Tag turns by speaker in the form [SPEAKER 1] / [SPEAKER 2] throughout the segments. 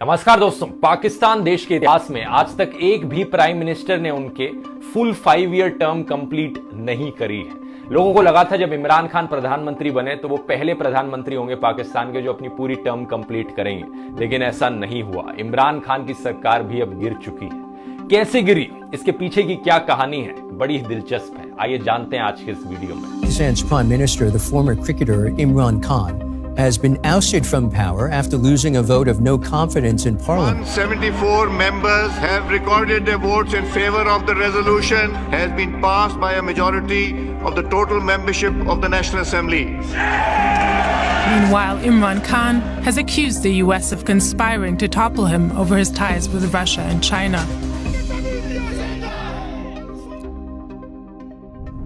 [SPEAKER 1] नमस्कार दोस्तों, पाकिस्तान देश के इतिहास में आज तक एक भी प्राइम मिनिस्टर ने उनके फुल 5 ईयर टर्म कंप्लीट नहीं करी है। लोगों को लगा था जब इमरान खान प्रधानमंत्री बने तो वो पहले प्रधानमंत्री होंगे पाकिस्तान के जो अपनी पूरी टर्म कंप्लीट करेंगे, लेकिन ऐसा नहीं हुआ। इमरान खान की सरकार भी अब गिर चुकी है। कैसे गिरी, इसके पीछे की क्या कहानी है, बड़ी दिलचस्प है। आइए जानते हैं आज के इस वीडियो में।
[SPEAKER 2] Pakistan's Prime Minister, the former cricketer Imran Khan, has been ousted from power after losing a vote of no confidence in Parliament.
[SPEAKER 3] 174 members have recorded their votes in favor of the resolution has been passed by a majority of the total membership of the National Assembly.
[SPEAKER 4] Meanwhile, Imran Khan has accused the US of conspiring to topple him over his ties with Russia and China.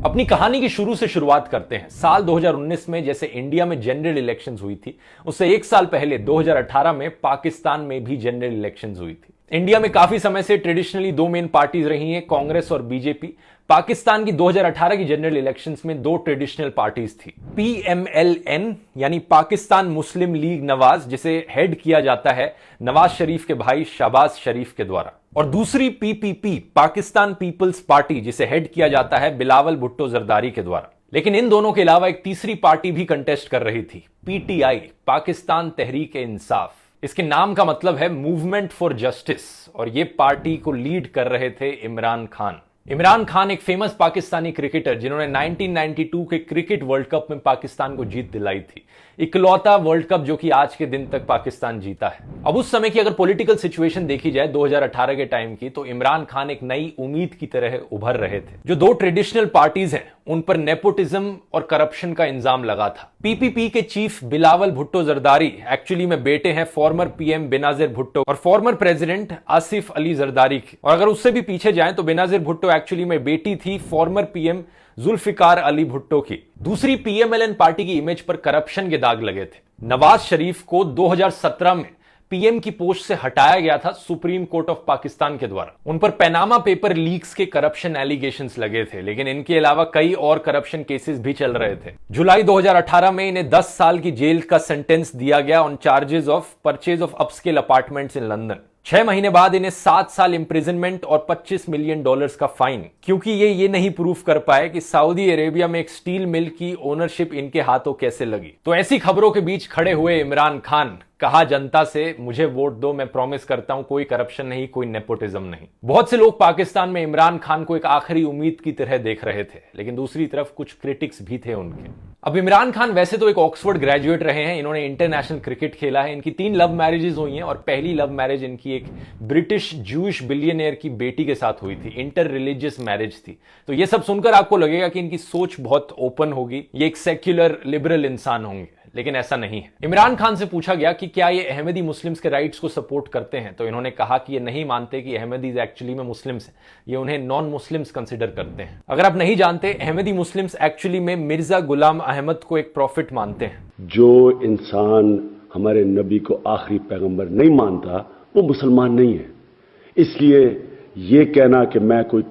[SPEAKER 1] अपनी कहानी की शुरू से शुरुआत करते हैं। साल 2019 में जैसे इंडिया में जनरल इलेक्शंस हुई थी, उससे एक साल पहले 2018 में पाकिस्तान में भी जनरल इलेक्शंस हुई थी। इंडिया में काफी समय से ट्रेडिशनली दो मेन पार्टीज रही हैं, कांग्रेस और बीजेपी। पाकिस्तान की 2018 की जनरल इलेक्शंस में दो ट्रेडिशनल पार्टीज थी, PMLN यानी पाकिस्तान मुस्लिम लीग नवाज, जिसे हेड किया जाता है नवाज शरीफ के भाई शहबाज शरीफ के द्वारा, और दूसरी PPP पाकिस्तान पीपल्स पार्टी, जिसे हेड किया जाता है बिलावल भुट्टो जरदारी के द्वारा। लेकिन इन दोनों के अलावा एक तीसरी पार्टी भी कंटेस्ट कर रही थी, PTI पाकिस्तान तहरीक इंसाफ। इसके नाम का मतलब है मूवमेंट फॉर जस्टिस, और ये पार्टी को लीड कर रहे थे इमरान खान। इमरान खान एक फेमस पाकिस्तानी क्रिकेटर जिन्होंने 1992 के क्रिकेट वर्ल्ड कप में पाकिस्तान को जीत दिलाई थी, इकलौता वर्ल्ड कप जो कि आज के दिन तक पाकिस्तान जीता है। अब उस समय की अगर पॉलिटिकल सिचुएशन देखी जाए 2018 के टाइम की, तो इमरान खान एक नई उम्मीद की तरह उभर रहे थे। जो दो ट्रेडिशनल पार्टीज हैं उन पर नेपोटिज्म और करप्शन का इल्जाम लगा था। PPP के चीफ बिलावल भुट्टो जरदारी एक्चुअली में बेटे हैं फॉर्मर PM बेनाजिर भुट्टो और फॉर्मर प्रेसिडेंट आसिफ अली जरदारी की, और अगर उससे भी पीछे जाएं तो बेनाजिर भुट्टो एक्चुअली में बेटी थी फॉर्मर PM जुल्फिकार अली भुट्टो की। दूसरी PMLN पार्टी की इमेज पर करप्शन के दाग लगे थे। नवाज शरीफ को 2017 में PM की पोस्ट से हटाया गया था सुप्रीम कोर्ट ऑफ पाकिस्तान के द्वारा। उन पर पैनामा पेपर लीक्स के करप्शन एलिगेशंस लगे थे, लेकिन इनके अलावा कई और करप्शन केसेस भी चल रहे थे। जुलाई 2018 में इन्हें 10 साल की जेल का सेंटेंस दिया गया on charges of purchase of upscale apartments in London. 6 महीने बाद इन्हें 7 साल इंप्रिजनमेंट और $25 मिलियन का फाइन, क्योंकि ये नहीं प्रूफ कर पाए कि सऊदी अरेबिया में एक स्टील मिल की ओनरशिप इनके हाथों कैसे लगी। तो ऐसी खबरों के बीच खड़े हुए इमरान खान, कहा जनता से मुझे वोट दो, मैं प्रॉमिस करता हूं कोई करप्शन नहीं, कोई नेपोटिज्म नहीं। बहुत से लोग पाकिस्तान में इमरान खान को एक आखिरी उम्मीद की तरह देख रहे थे, लेकिन दूसरी तरफ कुछ क्रिटिक्स भी थे उनके। अब इमरान खान वैसे तो एक ऑक्सफोर्ड ग्रेजुएट रहे हैं, इन्होंने इंटरनेशनल क्रिकेट खेला है, इनकी 3 लव मैरिजेस हुई हैं, और पहली लव मैरिज इनकी एक ब्रिटिश जूइश बिलियनियर की बेटी के साथ हुई थी। इंटर रिलीजियस मैरिज थी। तो ये सब सुनकर आपको लगेगा कि इनकी सोच बहुत ओपन होगी, ये एक सेक्युलर लिबरल इंसान होंगे, लेकिन ऐसा नहीं है। इमरान खान से पूछा गया कि क्या ये अहमदी मुस्लिम्स के राइट्स को सपोर्ट करते हैं, तो इन्होंने कहा कि ये नहीं मानते कि अहमदीज एक्चुअली में मुस्लिम्स हैं, ये उन्हें नॉन मुस्लिम्स कंसिडर करते हैं। अगर आप नहीं जानते, अहमदी मुस्लिम्स एक्चुअली में मिर्जा गुलाम अहमद को एक प्रॉफिट मानते हैं।
[SPEAKER 5] जो इंसान हमारे नबी को आखिरी पैगंबर नहीं मानता वो मुसलमान नहीं है। इसलिए ये कहना कि मैं कोई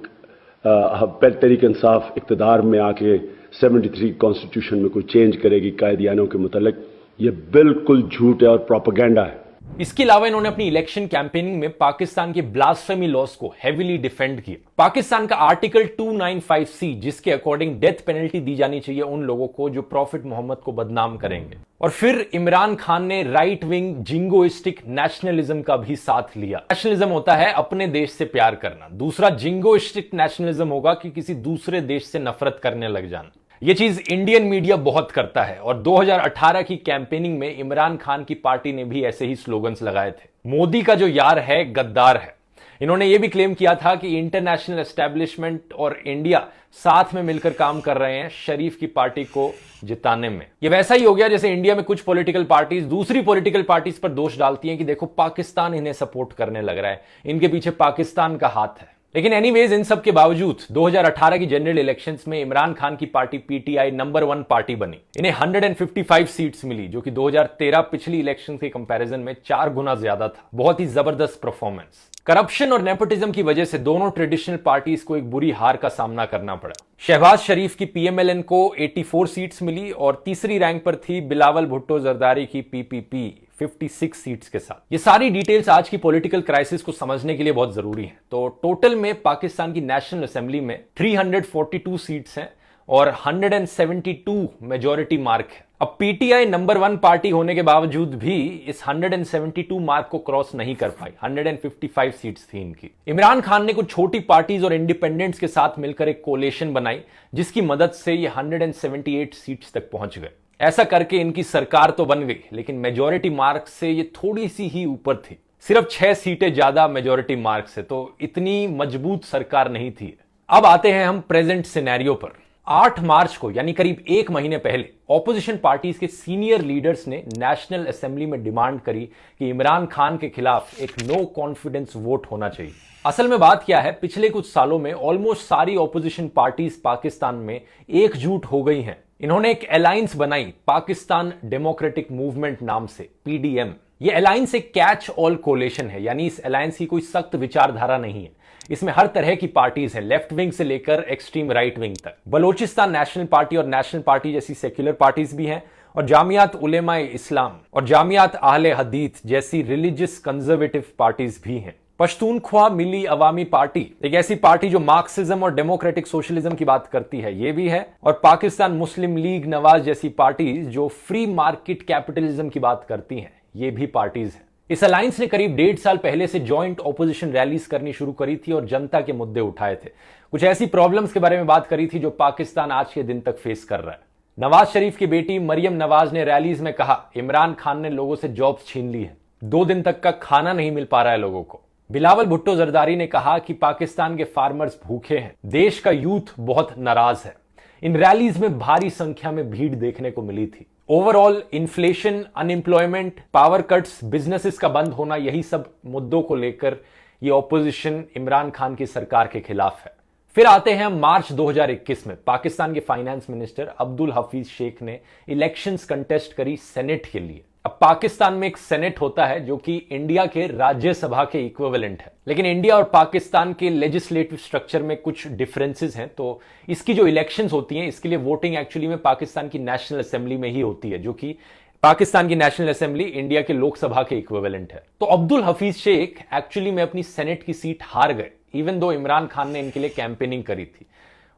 [SPEAKER 5] तहरीक इंसाफ इक़्तिदार में आके 73 कॉन्स्टिट्यूशन में कोई चेंज करेगी कायदियानों के मुतालिक, ये बिल्कुल झूठ है और प्रोपेगेंडा है।
[SPEAKER 1] इसके अलावा इन्होंने अपनी इलेक्शन कैंपेनिंग में पाकिस्तान के ब्लास्फेमी लॉस को हेवीली डिफेंड किया। पाकिस्तान का आर्टिकल 295C, जिसके अकॉर्डिंग डेथ पेनल्टी दी जानी चाहिए उन लोगों को जो प्रॉफिट मोहम्मद को बदनाम करेंगे। और फिर इमरान खान ने राइट विंग जिंगोइस्टिक नेशनलिज्म का भी साथ लिया। नेशनलिज्म होता है अपने देश से प्यार करना, दूसरा जिंगोइस्टिक नेशनलिज्म होगा कि किसी दूसरे देश से नफरत करने लग जाना। ये चीज इंडियन मीडिया बहुत करता है, और 2018 की कैंपेनिंग में इमरान खान की पार्टी ने भी ऐसे ही स्लोगन्स लगाए थे। मोदी का जो यार है गद्दार है। इन्होंने ये भी क्लेम किया था कि इंटरनेशनल एस्टेब्लिशमेंट और इंडिया साथ में मिलकर काम कर रहे हैं शरीफ की पार्टी को जिताने में। ये वैसा ही हो गया जैसे इंडिया में कुछ पॉलिटिकल पार्टीज दूसरी पॉलिटिकल पार्टीज पर दोष डालती हैं कि देखो पाकिस्तान इन्हें सपोर्ट करने लग रहा है, इनके पीछे पाकिस्तान का हाथ है। लेकिन एनीवेज, इन सब के बावजूद 2018 की जनरल इलेक्शंस में इमरान खान की पार्टी PTI नंबर 1 पार्टी बनी। इन्हें 155 सीट्स मिली, जो कि 2013 पिछली इलेक्शन के कंपैरिजन में 4 गुना ज्यादा था। बहुत ही जबरदस्त परफॉर्मेंस। करप्शन और नेपोटिज्म की वजह से दोनों ट्रेडिशनल पार्टीज को एक बुरी हार का सामना करना पड़ा। शहबाज शरीफ की PMLN को 84 सीट्स मिली और तीसरी रैंक पर थी बिलावल भुट्टो जरदारी की PPP 56 सीट्स के साथ। ये सारी डिटेल्स आज की पॉलिटिकल क्राइसिस को समझने के लिए बहुत जरूरी है। तो टोटल में पाकिस्तान की नेशनल असेंबली में 342 सीट्स हैं और 172 मेजॉरिटी मार्क है। अब पीटीआई नंबर 1 पार्टी होने के बावजूद भी इस 172 मार्क को क्रॉस नहीं कर पाई। 155 सीट्स थी इनकी। इमरान खान ने कुछ छोटी पार्टीज और इंडिपेंडेंट्स के साथ मिलकर एक कोलेशन बनाई, जिसकी मदद से ये 178 सीट्स तक पहुंच गए। ऐसा करके इनकी सरकार तो बन गई, लेकिन मेजॉरिटी मार्क से ये थोड़ी सी ही ऊपर थी। सिर्फ 6 सीटें ज्यादा मेजॉरिटी मार्क से, तो इतनी मजबूत सरकार नहीं थी। अब आते हैं हम प्रेजेंट सिनेरियो पर। 8 मार्च को यानी करीब 1 महीने पहले ऑपोजिशन पार्टीज के सीनियर लीडर्स ने नेशनल असेंबली में डिमांड करी कि इमरान खान के खिलाफ एक नो कॉन्फिडेंस वोट होना चाहिए। असल में बात क्या है, पिछले कुछ सालों में ऑलमोस्ट सारी ऑपोजिशन पार्टीज पाकिस्तान में एकजुट हो गई हैं। इन्होंने एक अलायंस बनाई पाकिस्तान डेमोक्रेटिक मूवमेंट नाम से, पीडीएम। ये अलायंस एक कैच ऑल कोलेशन है, यानी इस अलायंस की कोई सख्त विचारधारा नहीं है। इसमें हर तरह की पार्टीज हैं, लेफ्ट विंग से लेकर एक्सट्रीम राइट विंग तक। बलोचिस्तान नेशनल पार्टी और नेशनल पार्टी जैसी सेक्युलर पार्टीज भी हैं, और जामियात उलेमाए इस्लाम और जामियात अहले हदीथ जैसी रिलीजियस कंजर्वेटिव पार्टीज भी हैं। पश्तूनख्वा मिली अवामी पार्टी, एक ऐसी पार्टी जो मार्क्सिज्म और डेमोक्रेटिक सोशलिज्म की बात करती है, ये भी है। और पाकिस्तान मुस्लिम लीग नवाज जैसी पार्टीज जो फ्री मार्केट कैपिटलिज्म की बात करती हैं, ये भी पार्टीज हैं। इस अलायंस ने करीब 1.5 साल पहले से जॉइंट ऑपोजिशन रैलीज करनी शुरू करी थी और जनता के मुद्दे उठाए थे। कुछ ऐसी प्रॉब्लम्स के बारे में बात करी थी जो पाकिस्तान आज के दिन तक फेस कर रहा है। नवाज शरीफ की बेटी मरियम नवाज ने रैलीज में कहा, इमरान खान ने लोगों से जॉब्स छीन ली है, 2 दिन तक का खाना नहीं मिल पा रहा है लोगों को। बिलावल भुट्टो जरदारी ने कहा कि पाकिस्तान के फार्मर्स भूखे हैं, देश का यूथ बहुत नाराज है। इन रैलीज में भारी संख्या में भीड़ देखने को मिली थी। Overall inflation, unemployment, power cuts, businesses का बंद होना, यही सब मुद्दों को लेकर ये ऑपोजिशन इमरान खान की सरकार के खिलाफ है। फिर आते हैं मार्च 2021 में पाकिस्तान के फाइनेंस मिनिस्टर अब्दुल हफीज शेख ने इलेक्शंस कंटेस्ट करी सेनेट के लिए। अब पाकिस्तान में एक सेनेट होता है जो कि इंडिया के राज्यसभा के इक्विवेलेंट है, लेकिन इंडिया और पाकिस्तान के लेजिस्लेटिव स्ट्रक्चर में कुछ डिफरेंसेस हैं। तो इसकी जो इलेक्शंस होती हैं, इसके लिए वोटिंग एक्चुअली में पाकिस्तान की नेशनल असेंबली में ही होती है, जो कि पाकिस्तान की नेशनल असेंबली इंडिया के लोकसभा के इक्विवेलेंट है। तो अब्दुल हफीज शेख एक्चुअली में अपनी सेनेट की सीट हार गए, इवन दो इमरान खान ने इनके लिए कैंपेनिंग करी थी।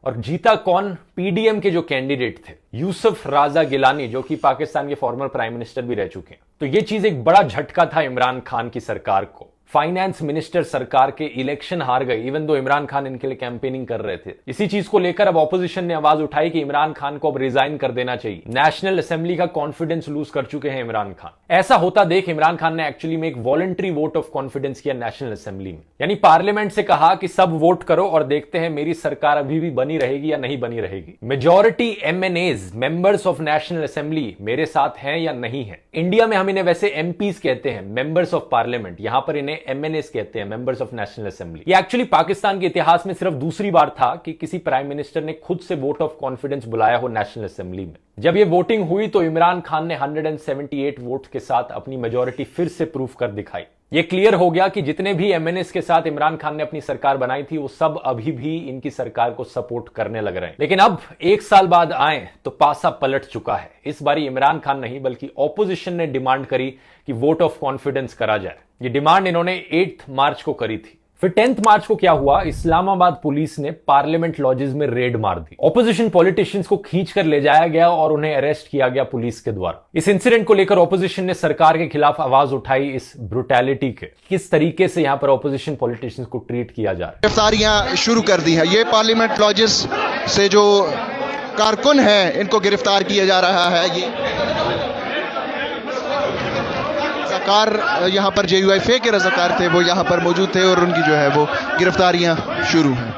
[SPEAKER 1] और जीता कौन? पीडीएम के जो कैंडिडेट थे, यूसुफ राजा गिलानी, जो कि पाकिस्तान के फॉर्मर प्राइम मिनिस्टर भी रह चुके हैं। तो ये चीज एक बड़ा झटका था इमरान खान की सरकार को। फाइनेंस मिनिस्टर सरकार के इलेक्शन हार गए, इवन दो इमरान खान इनके लिए कैंपेनिंग कर रहे थे। इसी चीज को लेकर अब ऑपोजिशन ने आवाज उठाई कि इमरान खान को अब रिजाइन कर देना चाहिए। नेशनल असेंबली का कॉन्फिडेंस लूज कर चुके हैं इमरान खान। ऐसा होता देख इमरान खान ने एक्चुअली में एक वॉलंटरी वोट ऑफ कॉन्फिडेंस किया नेशनल असेंबली में, यानी पार्लियामेंट से कहा कि सब वोट करो और देखते हैं मेरी सरकार अभी भी बनी रहेगी या नहीं बनी रहेगी। Majority MNAs, members of national assembly, मेरे साथ हैं या नहीं है। इंडिया में हम इन्हें वैसे एमपीज कहते हैं, मेंबर्स ऑफ पार्लियामेंट, यहां पर इन्हें एमएनएस कहते हैं, मेंबर्स ऑफ नेशनल असेंबली। ये एक्चुअली पाकिस्तान के इतिहास में सिर्फ दूसरी बार था कि किसी प्राइम मिनिस्टर ने खुद से वोट ऑफ कॉन्फिडेंस बुलाया हो नेशनल असेंबली में। जब ये वोटिंग हुई तो इमरान खान ने 178 वोट के साथ अपनी मेजॉरिटी फिर से प्रूफ कर दिखाई। ये क्लियर हो गया कि जितने भी एमएनएस के साथ इमरान खान ने अपनी सरकार बनाई थी, वो सब अभी भी इनकी सरकार को सपोर्ट करने लग रहे हैं। लेकिन अब 1 साल बाद आए तो पासा पलट चुका है। इस बारी इमरान खान नहीं बल्कि ऑपोजिशन ने डिमांड करी कि वोट ऑफ कॉन्फिडेंस करा जाए। ये डिमांड इन्होंने 8 मार्च को करी थी। फिर 10 मार्च को क्या हुआ? इस्लामाबाद पुलिस ने पार्लियामेंट लॉजेस में रेड मार दी। ऑपोजिशन पॉलिटिशियंस को खींचकर ले जाया गया और उन्हें अरेस्ट किया गया पुलिस के द्वारा। इस इंसिडेंट को लेकर ऑपोजिशन ने सरकार के खिलाफ आवाज उठाई, इस ब्रुटैलिटी के किस तरीके से यहां पर ऑपोजिशन पॉलिटिशियंस को ट्रीट किया जा रहा है।
[SPEAKER 6] गिरफ्तारियां शुरू कर दी है। ये पार्लियामेंट लॉजेस से जो कारकुन है इनको गिरफ्तार किया जा रहा है। ये रज़ाकार यहाँ पर JUIFA के रज़ाकार थे, वो यहाँ पर मौजूद थे और उनकी जो है वो गिरफ्तारियां शुरू हैं।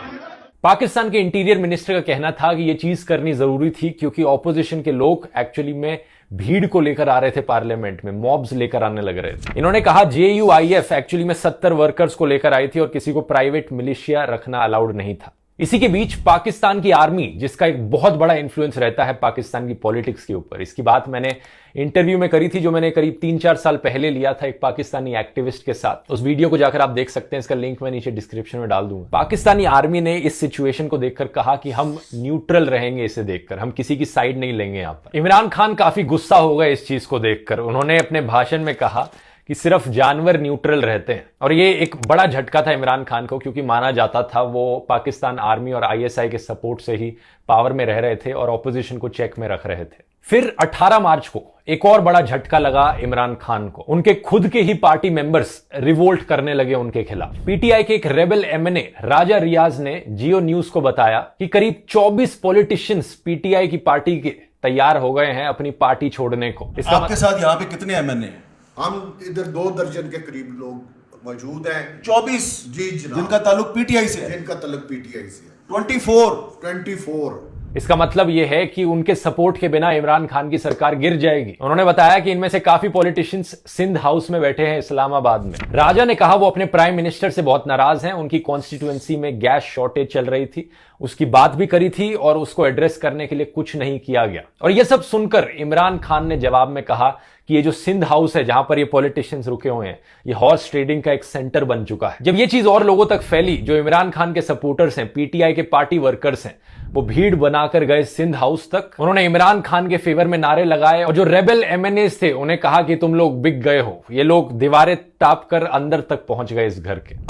[SPEAKER 1] पाकिस्तान के इंटीरियर मिनिस्टर का कहना था कि यह चीज करनी जरूरी थी क्योंकि ऑपोजिशन के लोग एक्चुअली में भीड़ को लेकर आ रहे थे पार्लियामेंट में, मॉब्स लेकर आने लग रहे थे। इन्होंने कहा JUIF एक्चुअली में 70 वर्कर्स को लेकर आई थी और किसी को प्राइवेट मिलिशिया रखना अलाउड नहीं था। इसी के बीच पाकिस्तान की आर्मी, जिसका एक बहुत बड़ा इन्फ्लुएंस रहता है पाकिस्तान की पॉलिटिक्स के ऊपर, इसकी बात मैंने इंटरव्यू में करी थी जो मैंने करीब 3-4 साल पहले लिया था एक पाकिस्तानी एक्टिविस्ट के साथ। उस वीडियो को जाकर आप देख सकते हैं, इसका लिंक मैं नीचे डिस्क्रिप्शन में डाल दूंगा। पाकिस्तानी आर्मी ने इस सिचुएशन को देखकर कहा कि हम न्यूट्रल रहेंगे, इसे देखकर हम किसी की साइड नहीं लेंगे। यहां पर इमरान खान काफी गुस्सा हो गए इस चीज को देखकर। उन्होंने अपने भाषण में कहा कि सिर्फ जानवर न्यूट्रल रहते हैं, और ये एक बड़ा झटका था इमरान खान को, क्योंकि माना जाता था वो पाकिस्तान आर्मी और आईएसआई के सपोर्ट से ही पावर में रह रहे थे और ऑपोजिशन को चेक में रख रहे थे। फिर 18 मार्च को एक और बड़ा झटका लगा इमरान खान को। उनके खुद के ही पार्टी मेंबर्स रिवोल्ट करने लगे उनके खिलाफ। पीटीआई के एक रेबल एमएनए राजा रियाज ने जियो न्यूज को बताया कि करीब 24 पॉलिटिशियंस पीटीआई की पार्टी के तैयार हो गए हैं अपनी पार्टी छोड़ने को।
[SPEAKER 7] आपके साथ यहाँ पे कितने एमएनए?
[SPEAKER 8] हम इधर 2 दर्जन के करीब लोग मौजूद हैं।
[SPEAKER 7] 24
[SPEAKER 8] जी जनाब,
[SPEAKER 7] जिनका ताल्लुक पीटीआई से है।
[SPEAKER 8] जिनका ताल्लुक पीटीआई से है।
[SPEAKER 7] 24।
[SPEAKER 1] इसका मतलब यह है कि उनके सपोर्ट के बिना इमरान खान की सरकार गिर जाएगी। उन्होंने बताया कि इनमें से काफी पॉलिटिशियंस सिंध हाउस में बैठे हैं इस्लामाबाद में। राजा ने कहा वो अपने प्राइम मिनिस्टर से बहुत नाराज हैं। उनकी कॉन्स्टिट्यूएंसी में गैस शॉर्टेज चल रही थी, उसकी बात भी करी थी और उसको एड्रेस करने के लिए कुछ नहीं किया गया। और यह सब सुनकर इमरान खान ने जवाब में कहा कि ये जो सिंध हाउस है जहां पर ये पॉलिटिशियंस रुके हुए हैं, ये हॉर्स ट्रेडिंग का एक सेंटर बन चुका है। जब ये चीज और लोगों तक फैली, जो इमरान खान के सपोर्टर्स हैं, पीटीआई के पार्टी वर्कर्स हैं, वो भीड़ बनाकर गए सिंध हाउस तक। उन्होंने इमरान खान के फेवर में नारे लगाए और जो रेबल एमएनएस थे उन्हें कहा कि तुम लोग बिक गए हो। ये लोग दीवारें टाप कर अंदर तक पहुंच गए इस घर के।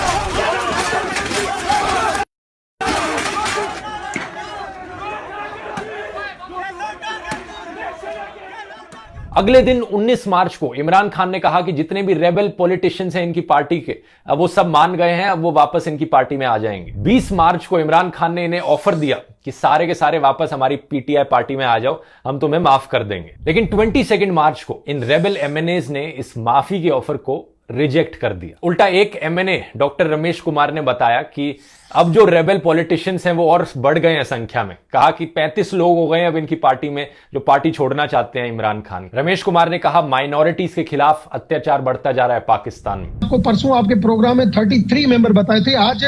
[SPEAKER 1] अगले दिन 19 मार्च को इमरान खान ने कहा कि जितने भी रेबल पॉलिटिशियंस हैं इनकी पार्टी के, अब वो सब मान गए हैं, अब वो वापस इनकी पार्टी में आ जाएंगे। 20 मार्च को इमरान खान ने इन्हें ऑफर दिया कि सारे के सारे वापस हमारी पीटीआई पार्टी में आ जाओ, हम तुम्हें माफ कर देंगे। लेकिन 22 मार्च को इन रेबल एमएनएज ने इस माफी के ऑफर को रिजेक्ट कर दिया। उल्टा एक एमएनए डॉक्टर रमेश कुमार ने बताया कि अब जो रेबल पॉलिटिशियंस हैं वो और बढ़ गए हैं संख्या में। कहा कि 35 लोग हो गए हैं अब इनकी पार्टी में जो पार्टी छोड़ना चाहते हैं इमरान खान। रमेश कुमार ने कहा माइनॉरिटीज के खिलाफ अत्याचार बढ़ता जा रहा है पाकिस्तान में।
[SPEAKER 9] आपको परसों आपके प्रोग्राम में 33 मेंबर बताए थे, आज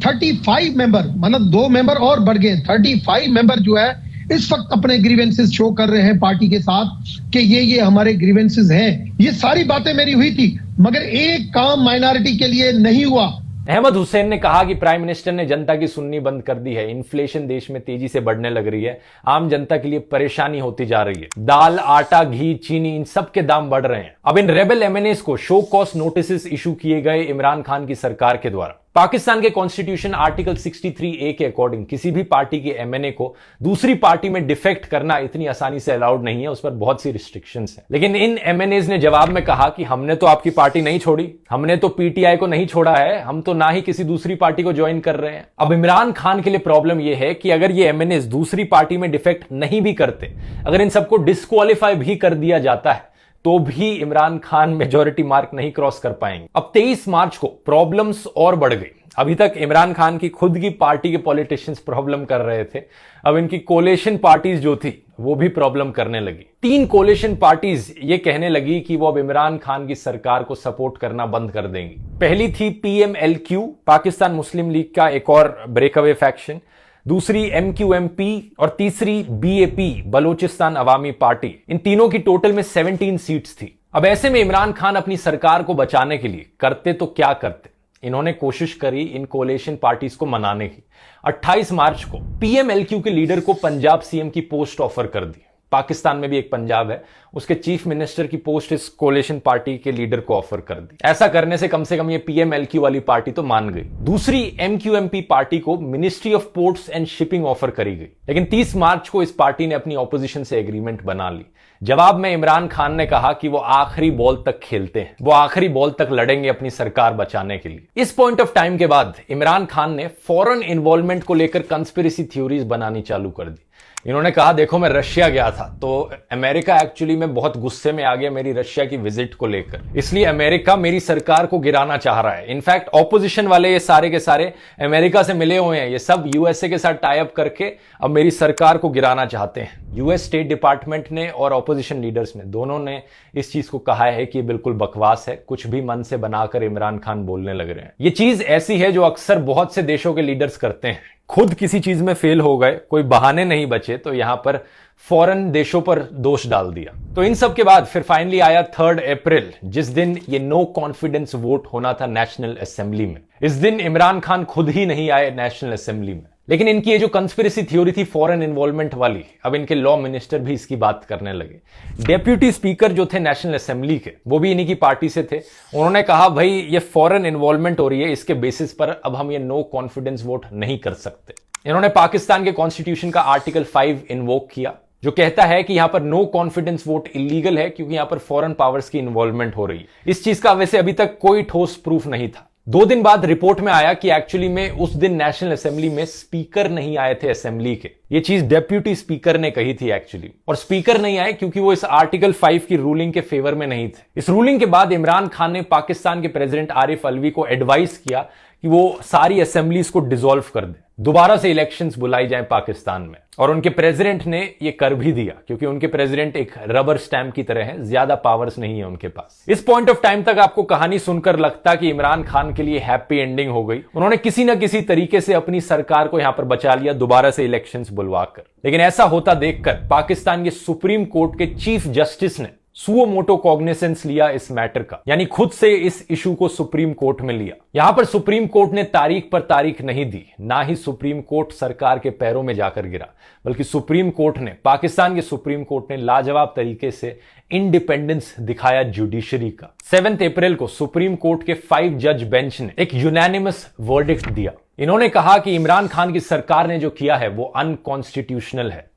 [SPEAKER 9] 35 मेंबर, मतलब 2 मेंबर और बढ़ गए। 35 मेंबर जो है इस वक्त अपने ग्रीवेंसेस शो कर रहे हैं पार्टी के साथ कि ये हमारे ग्रीवेंसेस हैं। ये सारी बातें मेरी हुई थी, मगर एक काम माइनॉरिटी के लिए नहीं हुआ।
[SPEAKER 1] अहमद हुसैन ने कहा कि प्राइम मिनिस्टर ने जनता की सुननी बंद कर दी है। इन्फ्लेशन देश में तेजी से बढ़ने लग रही है, आम जनता के लिए परेशानी होती जा रही है। दाल, आटा, घी, चीनी, इन सब के दाम बढ़ रहे हैं। अब इन रेबल एमएनएस को शो कॉज नोटिस इशू किए गए इमरान खान की सरकार के द्वारा। पाकिस्तान के कॉन्स्टिट्यूशन आर्टिकल 63A के अकॉर्डिंग किसी भी पार्टी के एमएनए को दूसरी पार्टी में डिफेक्ट करना इतनी आसानी से अलाउड नहीं है, उस पर बहुत सी रिस्ट्रिक्शंस हैं। लेकिन इन एमएनएज ने जवाब में कहा कि हमने तो आपकी पार्टी नहीं छोड़ी, हमने तो पीटीआई को नहीं छोड़ा है, हम तो ना ही किसी दूसरी पार्टी को ज्वाइन कर रहे हैं। अब इमरान खान के लिए प्रॉब्लम यह है कि अगर ये एमएनएज दूसरी पार्टी में डिफेक्ट नहीं भी करते, अगर इन सबको डिस्क्वालीफाई भी कर दिया जाता है, तो भी इमरान खान मेजॉरिटी मार्क नहीं क्रॉस कर पाएंगे। अब 23 मार्च को प्रॉब्लम्स और बढ़ गई। अभी तक इमरान खान की खुद की पार्टी के पॉलिटिशियंस प्रॉब्लम कर रहे थे, अब इनकी कोलेशन पार्टीज जो थी वो भी प्रॉब्लम करने लगी। 3 कोलेशन पार्टीज ये कहने लगी कि वो अब इमरान खान की सरकार को सपोर्ट करना बंद कर देंगी। पहली थी PMLQ, पाकिस्तान मुस्लिम लीग का एक और ब्रेकअवे फैक्शन, दूसरी MQMP और तीसरी BAP, बलोचिस्तान अवामी पार्टी। इन तीनों की टोटल में 17 सीट्स थी। अब ऐसे में इमरान खान अपनी सरकार को बचाने के लिए करते तो क्या करते। इन्होंने कोशिश करी इन कोलेशन पार्टीज को मनाने की। 28 मार्च को PMLQ के लीडर को पंजाब CM की पोस्ट ऑफर कर दी। पाकिस्तान में भी एक पंजाब है, उसके चीफ मिनिस्टर की पोस्ट इस कोलेशन पार्टी के लीडर को ऑफर कर दी। ऐसा करने से कम ये PMLQ वाली पार्टी तो मान गई। दूसरी MQMP पार्टी को ministry of ports and shipping offer करी गई। लेकिन 30 मार्च को इस पार्टी ने अपनी ऑपोजिशन से एग्रीमेंट बना ली। जवाब में इमरान खान ने कहा कि वो आखिरी बॉल तक खेलते हैं, वो आखिरी बॉल तक लड़ेंगे अपनी सरकार बचाने के लिए। इस पॉइंट ऑफ टाइम के बाद इमरान खान ने फॉरेन इन्वॉल्वमेंट को लेकर कंस्पिरेसी थ्योरीज बनानी चालू कर दी इन्होंने कहा देखो मैं रशिया गया था तो अमेरिका एक्चुअली में बहुत गुस्से में आ गया मेरी रशिया की विजिट को लेकर, इसलिए अमेरिका मेरी सरकार को गिराना चाह रहा है। इनफैक्ट ऑपोजिशन वाले ये सारे के सारे अमेरिका से मिले हुए हैं, ये सब यूएसए के साथ टाई अप करके अब मेरी सरकार को गिराना चाहते हैं। यूएस स्टेट डिपार्टमेंट ने और ऑपोजिशन लीडर्स ने दोनों ने इस चीज को कहा है कि ये बिल्कुल बकवास है, कुछ भी मन से बनाकर इमरान खान बोलने लग रहे हैं। ये चीज ऐसी है जो अक्सर बहुत से देशों के लीडर्स करते हैं, खुद किसी चीज में फेल हो गए, कोई बहाने नहीं बचे तो यहां पर फॉरेन देशों पर दोष डाल दिया। तो इन सब के बाद फिर फाइनली आया 3 अप्रैल, जिस दिन ये नो कॉन्फिडेंस वोट होना था नेशनल असेंबली में। इस दिन इमरान खान खुद ही नहीं आए नेशनल असेंबली में, लेकिन इनकी ये जो कंस्पिरेसी थ्योरी थी फॉरेन इन्वॉल्वमेंट वाली, अब इनके लॉ मिनिस्टर भी इसकी बात करने लगे। डेप्यूटी स्पीकर जो थे नेशनल असेंबली के, वो भी इन्हीं की पार्टी से थे। उन्होंने कहा भाई ये फॉरेन इन्वॉल्वमेंट हो रही है, इसके बेसिस पर अब हम ये नो कॉन्फिडेंस वोट नहीं कर सकते। इन्होंने पाकिस्तान के कॉन्स्टिट्यूशन का आर्टिकल 5 इन्वोक किया, जो कहता है कि यहां पर नो कॉन्फिडेंस वोट इलीगल है क्योंकि यहां पर फॉरेन पावर्स की इन्वॉल्वमेंट हो रही है। इस चीज का वैसे अभी तक कोई ठोस प्रूफ नहीं था। 2 दिन बाद रिपोर्ट में आया कि एक्चुअली में उस दिन नेशनल असेंबली में स्पीकर नहीं आए थे असेंबली के, ये चीज डेप्यूटी स्पीकर ने कही थी एक्चुअली, और स्पीकर नहीं आए क्योंकि वो इस आर्टिकल 5 की रूलिंग के फेवर में नहीं थे। इस रूलिंग के बाद इमरान खान ने पाकिस्तान के प्रेसिडेंट आरिफ अलवी को एडवाइस किया कि वो सारी असेंबलीज को डिसॉल्व कर दे, दोबारा से इलेक्शंस बुलाई जाएं पाकिस्तान में, और उनके प्रेसिडेंट ने ये कर भी दिया क्योंकि उनके प्रेसिडेंट एक रबर स्टैंप की तरह है, ज्यादा पावर्स नहीं है उनके पास। इस पॉइंट ऑफ टाइम तक आपको कहानी सुनकर लगता कि इमरान खान के लिए हैप्पी एंडिंग हो गई, उन्होंने किसी ना किसी तरीके से अपनी सरकार को यहां पर बचा लिया दोबारा से इलेक्शंस बुलवाकर। लेकिन ऐसा होता देखकर पाकिस्तान के सुप्रीम कोर्ट के चीफ जस्टिस ने सुओ मोटो कॉग्निसेंस लिया इस मैटर का, यानी खुद से इस इशू को सुप्रीम कोर्ट में लिया। यहां पर सुप्रीम कोर्ट ने तारीख पर तारीख नहीं दी, ना ही सुप्रीम कोर्ट सरकार के पैरों में जाकर गिरा, बल्कि सुप्रीम कोर्ट ने, पाकिस्तान के सुप्रीम कोर्ट ने लाजवाब तरीके से इंडिपेंडेंस दिखाया जुडिशरी का। 7 अप्रैल को सुप्रीम कोर्ट के 5 जज बेंच ने एक यूनानिमस वर्डिक्ट दिया। इन्होंने कहा कि इमरान खान की सरकार ने जो किया है वो अनकॉन्स्टिट्यूशनल है।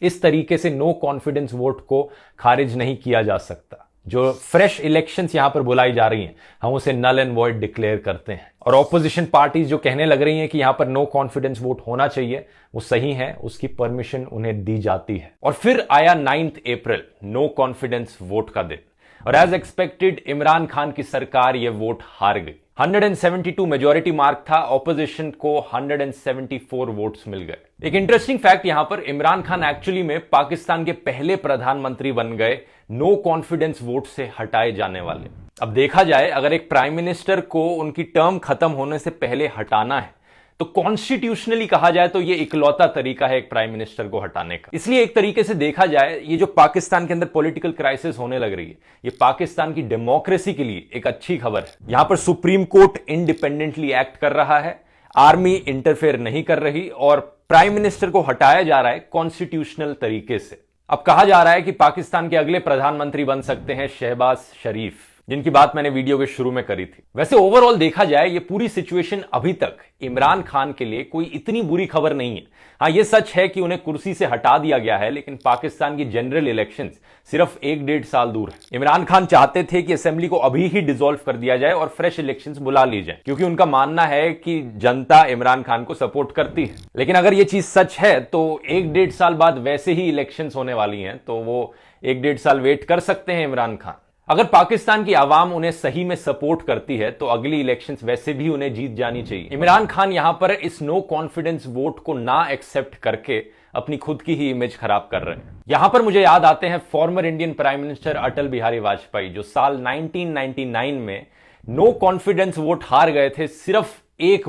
[SPEAKER 1] इस तरीके से नो कॉन्फिडेंस वोट को खारिज नहीं किया जा सकता। जो फ्रेश इलेक्शंस यहां पर बुलाई जा रही हैं, हम उसे नल एंड वॉइड डिक्लेयर करते हैं। और ऑपोजिशन पार्टीज जो कहने लग रही हैं कि यहां पर नो कॉन्फिडेंस वोट होना चाहिए, वो सही है, उसकी परमिशन उन्हें दी जाती है। और फिर आया 9 अप्रैल, नो कॉन्फिडेंस वोट का दिन, और एज एक्सपेक्टेड इमरान खान की सरकार ये वोट हार गई। 172 मेजॉरिटी मार्क था, ऑपोजिशन को 174 वोट्स मिल गए। एक इंटरेस्टिंग फैक्ट यहां पर, इमरान खान एक्चुअली में पाकिस्तान के पहले प्रधानमंत्री बन गए नो कॉन्फिडेंस वोट से हटाए जाने वाले। अब देखा जाए, अगर एक प्राइम मिनिस्टर को उनकी टर्म खत्म होने से पहले हटाना है तो कॉन्स्टिट्यूशनली कहा जाए तो ये इकलौता तरीका है एक प्राइम मिनिस्टर को हटाने का। इसलिए एक तरीके से देखा जाए, ये जो पाकिस्तान के अंदर पॉलिटिकल क्राइसिस होने लग रही है, ये पाकिस्तान की डेमोक्रेसी के लिए एक अच्छी खबर है। यहां पर सुप्रीम कोर्ट इंडिपेंडेंटली एक्ट कर रहा है, आर्मी इंटरफेयर नहीं कर रही, और प्राइम मिनिस्टर को हटाया जा रहा है कॉन्स्टिट्यूशनल तरीके से। अब कहा जा रहा है कि पाकिस्तान के अगले प्रधानमंत्री बन सकते हैं शहबाज शरीफ, जिनकी बात मैंने वीडियो के शुरू में करी थी। वैसे ओवरऑल देखा जाए, ये पूरी सिचुएशन अभी तक इमरान खान के लिए कोई इतनी बुरी खबर नहीं है। हाँ, ये सच है कि उन्हें कुर्सी से हटा दिया गया है, लेकिन पाकिस्तान की जनरल इलेक्शंस सिर्फ 1-1.5 साल दूर है। इमरान खान चाहते थे कि असेंबली को अभी ही डिसॉल्व कर दिया जाए और फ्रेश इलेक्शंस बुला ली जाए, क्योंकि उनका मानना है कि जनता इमरान खान को सपोर्ट करती है। लेकिन अगर ये चीज सच है तो 1-1.5 साल बाद वैसे ही इलेक्शंस होने वाली हैं, तो वो 1-1.5 साल वेट कर सकते हैं इमरान खान। अगर पाकिस्तान की आवाम उन्हें सही में सपोर्ट करती है तो अगली इलेक्शंस वैसे भी उन्हें जीत जानी चाहिए। इमरान खान यहां पर इस नो कॉन्फिडेंस वोट को ना एक्सेप्ट करके अपनी खुद की ही इमेज खराब कर रहे हैं। यहां पर मुझे याद आते हैं former Indian prime minister Atal Bihari Vajpayee, जो साल 1999 में नो कॉन्फिडेंस वोट हार गए थे सिर्फ एक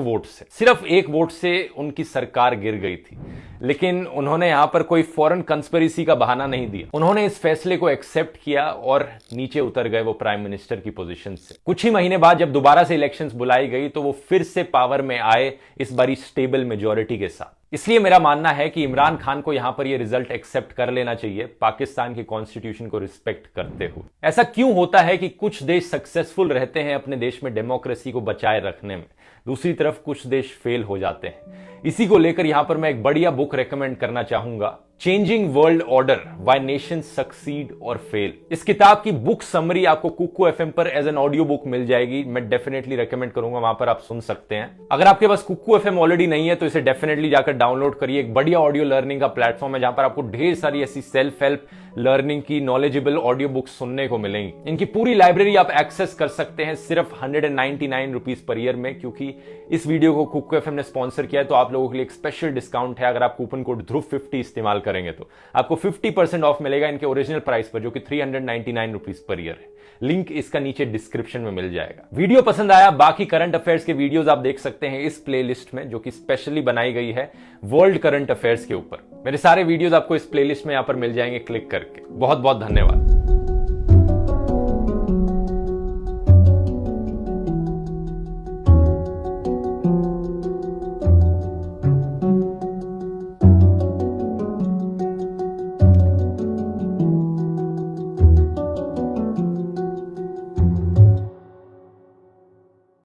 [SPEAKER 1] वोट से उनकी सरकार गिर गई थी। लेकिन उन्होंने यहां पर कोई फॉरेन कंस्पिरेसी का बहाना नहीं दिया, उन्होंने इस फैसले को एक्सेप्ट किया और नीचे उतर गए वो प्राइम मिनिस्टर की पोजीशन से। कुछ ही महीने बाद जब दोबारा से इलेक्शंस बुलाई गई तो वो फिर से पावर में आए, इस बारी स्टेबल मेजॉरिटी के साथ। इसलिए मेरा मानना है कि इमरान खान को यहां पर ये रिजल्ट एक्सेप्ट कर लेना चाहिए, पाकिस्तान के कॉन्स्टिट्यूशन को रिस्पेक्ट करते हुए। ऐसा क्यों होता है कि कुछ देश सक्सेसफुल रहते हैं अपने देश में डेमोक्रेसी को बचाए रखने में, दूसरी तरफ कुछ देश फेल हो जाते हैं। इसी को लेकर यहां पर मैं एक बढ़िया बुक रेकमेंड करना चाहूंगा, changing world order, why nation succeed और फेल। इस किताब की बुक समरी आपको कुकू एफएम पर एज एन ऑडियो बुक मिल जाएगी। मैं डेफिनेटली रेकमेंड करूंगा, वहां पर आप सुन सकते हैं। अगर आपके पास कुकू एफएम ऑलरेडी नहीं है तो इसे डेफिनेटली जाकर डाउनलोड करिए। एक बढ़िया ऑडियो लर्निंग का प्लेटफॉर्म है जहां पर आपको ढेर सारी ऐसी सेल्फ हेल्प लर्निंग की नॉलेजेबल ऑडियो बुक्स सुनने को मिलेंगी। इनकी पूरी लाइब्रेरी आप एक्सेस कर सकते हैं सिर्फ 199 रुपीज पर ईयर में। क्योंकि इस वीडियो को कुकू एफएम ने स्पॉन्सर किया है तो आप लोगों के लिए एक स्पेशल डिस्काउंट है। अगर आप कूपन कोड ध्रुव50 इस्तेमाल करेंगे तो आपको 50% ऑफ मिलेगा इनके ओरिजिनल प्राइस पर, जो कि 399 रुपीज पर ईयर है। लिंक इसका नीचे डिस्क्रिप्शन में मिल जाएगा। वीडियो पसंद आया, बाकी करंट अफेयर्स के वीडियोस आप देख सकते हैं इस प्लेलिस्ट में, जो कि स्पेशली बनाई गई है वर्ल्ड करंट अफेयर्स के ऊपर। मेरे सारे वीडियोस आपको इस प्लेलिस्ट में यहां पर मिल जाएंगे क्लिक करके। बहुत बहुत धन्यवाद।